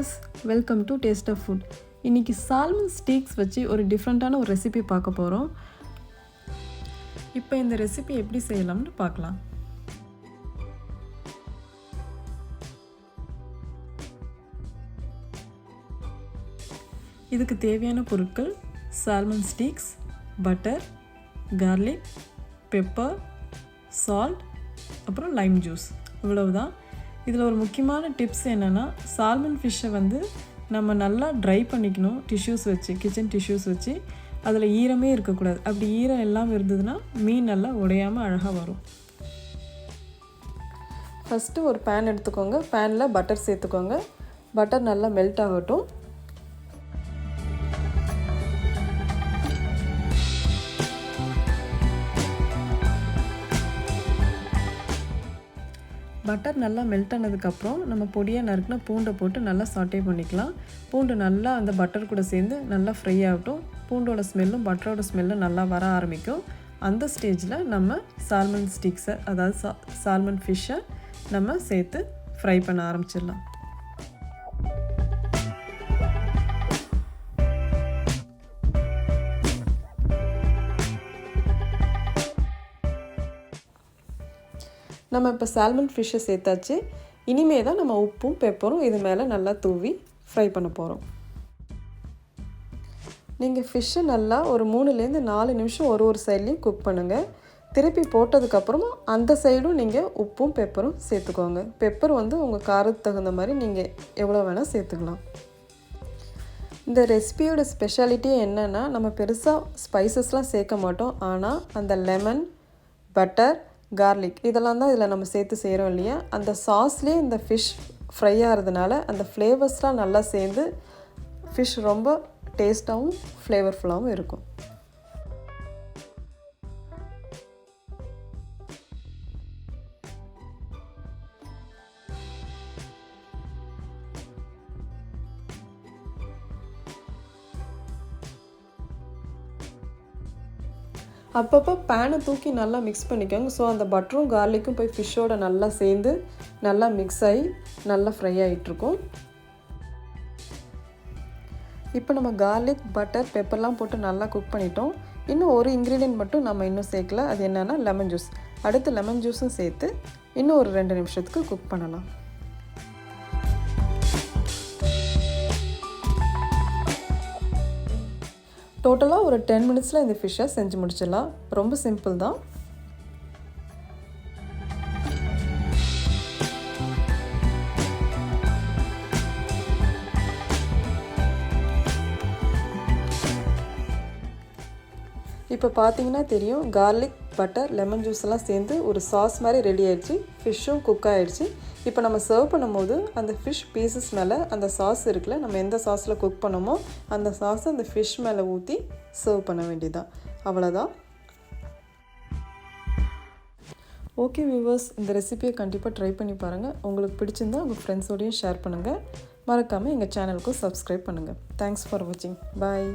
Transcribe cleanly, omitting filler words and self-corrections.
Viewers, welcome to taste of food. இன்றைக்கி salmon steaks வச்சு ஒரு டிஃப்ரெண்ட்டான ஒரு ரெசிபி பார்க்க போகிறோம். இப்போ இந்த ரெசிபி எப்படி செய்யலாம்னு பார்க்கலாம். இதுக்கு தேவையான பொருட்கள் salmon sticks, butter, garlic, pepper, salt, அப்புறம் லைம் ஜூஸ். இவ்வளவுதான். இதில் ஒரு முக்கியமான டிப்ஸ் என்னென்னா, சால்மன் ஃபிஷ்ஷை நம்ம நல்லா ட்ரை பண்ணிக்கணும். டிஷ்யூஸ் வச்சு, கிச்சன் டிஷ்யூஸ் வச்சு. அதில் ஈரமே இருக்கக்கூடாது. அப்படி ஈரம் எல்லாம் இருந்ததுன்னா மீன் நல்லா உடையாமல் அழகாக வரும். ஃபஸ்ட்டு ஒரு பேன் எடுத்துக்கோங்க. பேனில் பட்டர் சேர்த்துக்கோங்க. பட்டர் நல்லா மெல்ட் ஆகட்டும். பட்டர் நல்லா மெல்ட் ஆனதுக்கப்புறம் நம்ம பொடியாக நறுக்கின பூண்டை போட்டு நல்லா சாட்டே பண்ணிக்கலாம். பூண்டு நல்லா அந்த பட்டர் கூட சேர்ந்து நல்லா ஃப்ரை ஆகட்டும். பூண்டோட ஸ்மெல்லும் பட்டரோட ஸ்மெல்லும் நல்லா வர ஆரம்பிக்கும். அந்த ஸ்டேஜில் நம்ம சால்மன் ஸ்டிக்ஸை, அதாவது சால்மன் ஃபிஷ்ஷை நம்ம சேர்த்து ஃப்ரை பண்ண ஆரம்பிச்சிடலாம். நம்ம இப்போ சால்மன் ஃபிஷ்ஷை சேர்த்தாச்சு. இனிமே தான் நம்ம உப்பும் பெப்பரும் இது மேலே நல்லா தூவி ஃப்ரை பண்ண போகிறோம். நீங்கள் ஃபிஷ்ஷை நல்லா ஒரு 3-4 நிமிஷம் ஒரு சைட்லேயும் குக் பண்ணுங்கள். திருப்பி போட்டதுக்கப்புறமா அந்த சைடும் நீங்கள் உப்பும் பெப்பரும் சேர்த்துக்கோங்க. பெப்பர் உங்கள் காரத்துக்கு தகுந்த மாதிரி நீங்கள் எவ்வளோ வேணால் சேர்த்துக்கலாம். இந்த ரெசிபியோட ஸ்பெஷாலிட்டியே என்னென்னா, நம்ம பெருசாக ஸ்பைசஸ்லாம் சேர்க்க மாட்டோம். ஆனால் அந்த லெமன், பட்டர், கார்லிக் இதெல்லாம் தான் இதில் நம்ம சேர்த்து செய்கிறோம் இல்லையா. அந்த சாஸ்லேயே இந்த ஃபிஷ் ஃப்ரை ஆகிறதுனால அந்த ஃப்ளேவர்ஸ்லாம் நல்லா சேர்ந்து ஃபிஷ் ரொம்ப டேஸ்ட்டாகவும் ஃப்ளேவர்ஃபுல்லாகவும் இருக்கும். அப்பப்போ பேனை தூக்கி நல்லா மிக்ஸ் பண்ணிக்கோங்க. ஸோ அந்த பட்டரும் கார்லிக்கும் போய் ஃபிஷ்ஷோட நல்லா சேர்ந்து நல்லா மிக்ஸ் ஆகி நல்லா ஃப்ரை ஆகிட்டுருக்கும். இப்போ நம்ம கார்லிக், பட்டர், பெப்பர்லாம் போட்டு நல்லா குக் பண்ணிட்டோம். இன்னும் ஒரு இன்க்ரீடியன்ட் மட்டும் நம்ம இன்னும் சேர்க்கல. அது என்னென்னா லெமன் ஜூஸ். அடுத்து லெமன் ஜூஸும் சேர்த்து இன்னும் ஒரு 2 நிமிஷத்துக்கு குக் பண்ணலாம். டோட்டலாக ஒரு 10 மினிட்ஸில் இந்த ஃபிஷ்ஷை செஞ்சு முடிச்சிடலாம். ரொம்ப சிம்பிள் தான். இப்போ பார்த்தீங்கன்னா தெரியும், கார்லிக், பட்டர், லெமன் ஜூஸ் எல்லாம் சேர்ந்து ஒரு சாஸ் மாதிரி ரெடி ஆகிடுச்சு. ஃபிஷ்ஷும் குக் ஆகிடுச்சு. இப்போ நம்ம சர்வ் பண்ணும்போது அந்த ஃபிஷ் பீசஸ் மேலே அந்த சாஸ் இருக்குல்ல, நம்ம எந்த சாஸில் குக் பண்ணோமோ அந்த சாஸை அந்த ஃபிஷ் மேலே ஊற்றி சர்வ் பண்ண வேண்டியதுதான். அவ்வளோதான். ஓகே வியூவர்ஸ், இந்த ரெசிபியை கண்டிப்பாக ட்ரை பண்ணி பாருங்கள். உங்களுக்கு பிடிச்சிருந்தால் உங்கள் ஃப்ரெண்ட்ஸோடையும் ஷேர் பண்ணுங்கள். மறக்காமல் எங்கள் சேனலுக்கும் சப்ஸ்கிரைப் பண்ணுங்கள். தேங்க்ஸ் ஃபார் வாட்சிங். பாய்.